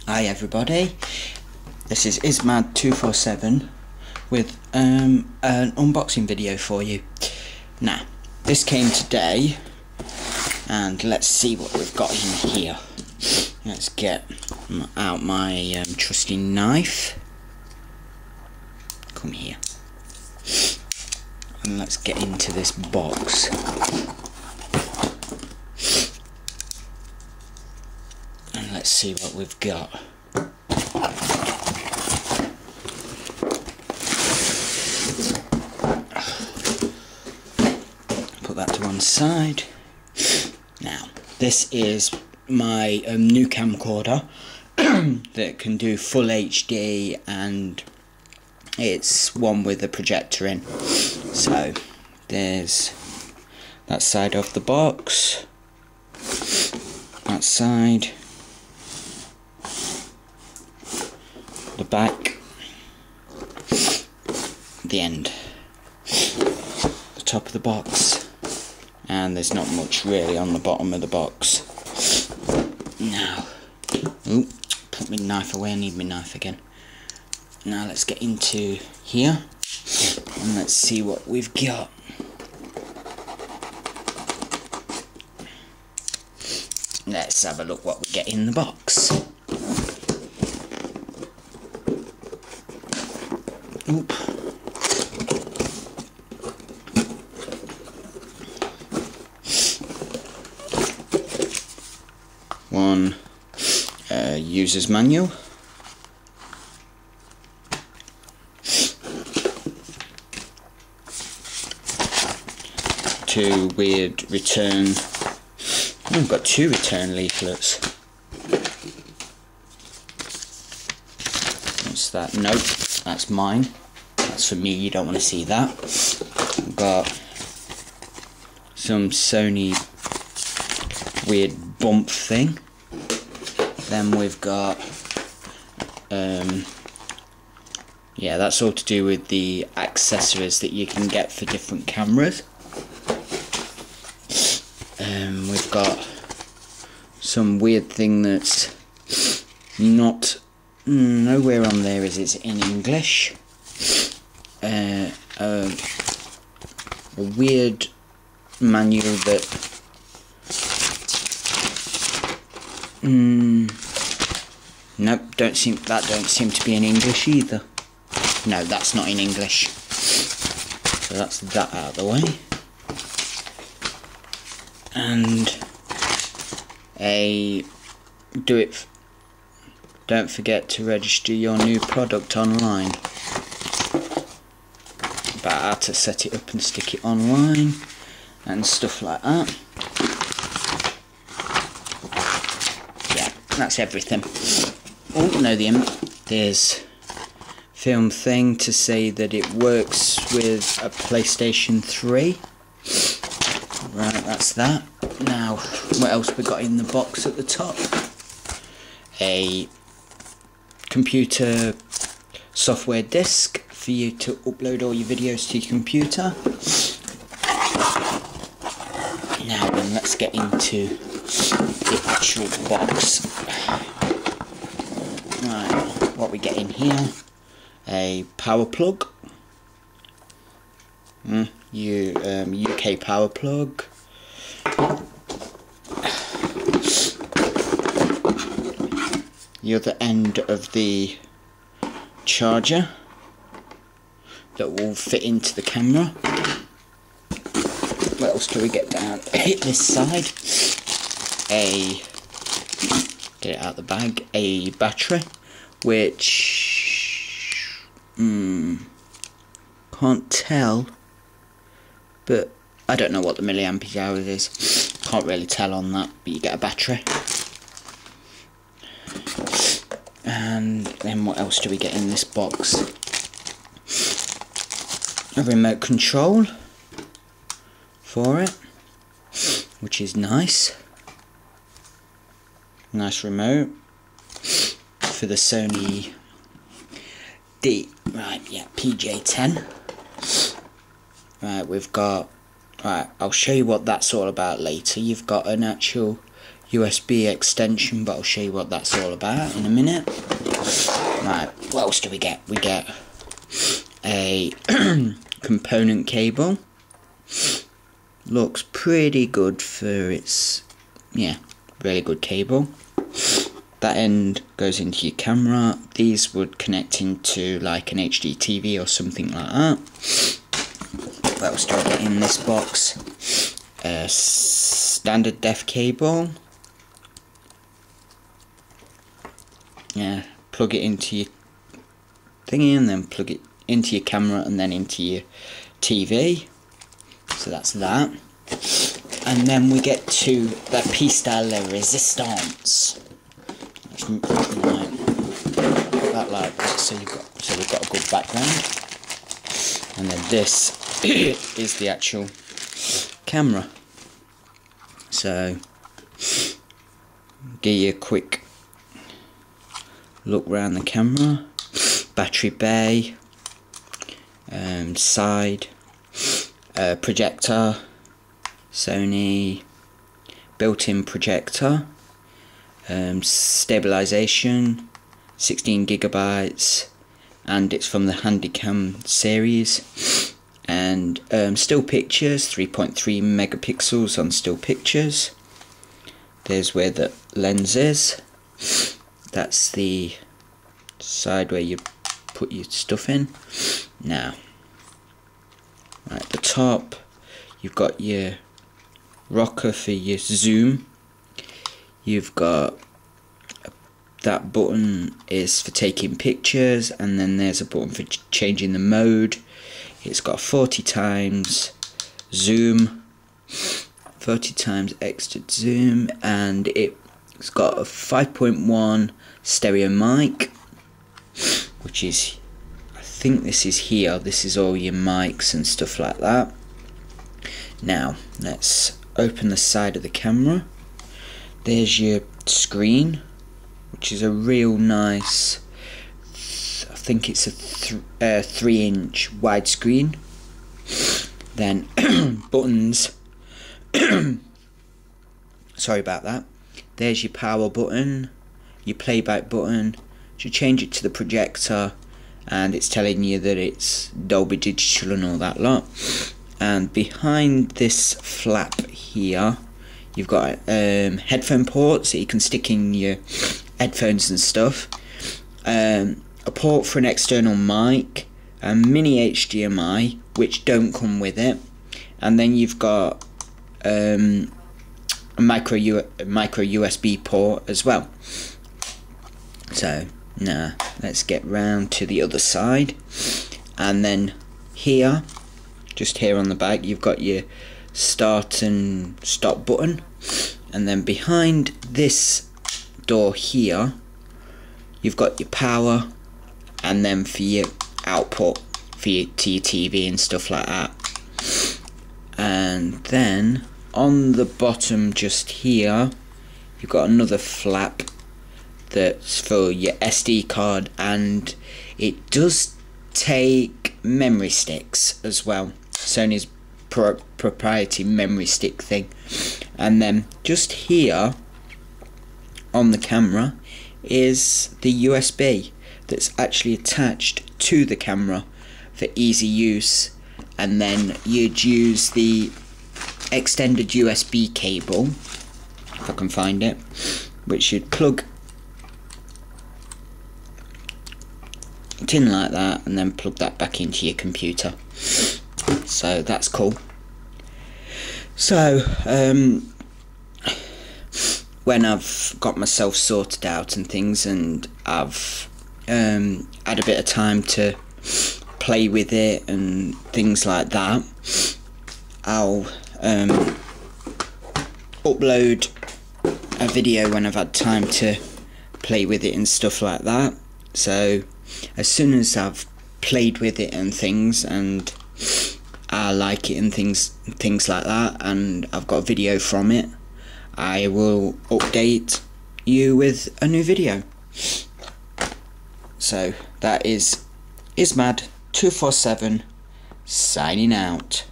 Hi everybody, this is Ismad247 with an unboxing video for you. Now, this came today and let's see what we've got in here. Let's get out my trusty knife. Come here. And let's get into this box. And let's see what we've got. Put that to one side. Now, this is my new camcorder that can do full HD, and it's one with a projector in. So there's that side of the box, that side, the back, the end, the top of the box, and there's not much really on the bottom of the box. Now, ooh, put my knife away, I need my knife again. Now let's get into here and let's see what we've got. Let's have a look what we get in the box. Oop. One user's manual. Two weird return. Oh, I've got two return leaflets. What's that? Nope, that's mine. That's for me, you don't want to see that. I've got some Sony weird bump thing. Then we've got yeah, that's all to do with the accessories that you can get for different cameras. We've got some weird thing that's not nowhere on there is it's in English. A weird manual that nope, don't seem to be in English either. No, that's not in English. So that's that out of the way. And don't forget to register your new product online. About how to set it up and stick it online and stuff like that. Yeah, that's everything. Oh no, there's film thing to say that it works with a PlayStation 3. Right, that's that. Now, what else we got in the box at the top? A computer software disk for you to upload all your videos to your computer. Now then, let's get into the actual box. Right, what we get in here? A power plug. UK power plug. The other end of the charger that will fit into the camera. What else do we get down this side? Get it out of the bag. A battery, which can't tell. But I don't know what the milliampere hour is. Can't really tell on that, but you get a battery. And then what else do we get in this box? A remote control for it, which is nice. Nice remote for the Sony PJ10. Right, we've got. Right, I'll show you what that's all about later. You've got an actual USB extension, but I'll show you what that's all about in a minute. Right, what else do we get? We get a component cable. Looks pretty good for its, yeah, really good cable. That end goes into your camera. These would connect into like an HD TV or something like that. What else do I get in this box? A standard def cable. Yeah, plug it into your thingy and then plug it into your camera and then into your TV. So that's that. And then we get to the pièce de la résistance. Right, like that, so we've got a good background. And then this is the actual camera. So give you a quick look around the camera. Battery bay, side, projector, Sony built-in projector, stabilization, 16 gigabytes, and it's from the Handycam series. And still pictures, 3.3 megapixels on still pictures. There's where the lens is. That's the side where you put your stuff in. Now, right at the top, you've got your rocker for your zoom. You've got that button is for taking pictures, and then there's a button for changing the mode. It's got 40 times zoom, 40 times extra zoom, and it's got a 5.1 stereo mic, which is, I think this is here, this is all your mics and stuff like that. Now let's open the side of the camera. There's your screen, which is a real nice, I think it's a 3-inch widescreen. Then buttons, sorry about that. There's your power button, your playback button. You change it to the projector, and it's telling you that it's Dolby Digital and all that lot. And behind this flap here, you've got headphone ports that you can stick in your headphones and stuff. A port for an external mic, a mini HDMI, which don't come with it, and then you've got a micro USB port as well. So now let's get round to the other side, and then here, just here on the back, you've got your start and stop button, and then behind this door here, you've got your power, and then for your output to your TV and stuff like that. And then on the bottom just here, you've got another flap that's for your SD card, and it does take memory sticks as well, Sony's proprietary memory stick thing. And then just here on the camera is the USB that's actually attached to the camera for easy use, and then you'd use the extended USB cable, if I can find it, which you'd plug it in like that and then plug that back into your computer. So that's cool. So when I've got myself sorted out and things, and I've had a bit of time to play with it and things like that, I'll upload a video when I've had time to play with it and stuff like that. So as soon as I've played with it and things, and I like it and things like that, and I've got a video from it, I will update you with a new video. So that is Ismad247 signing out.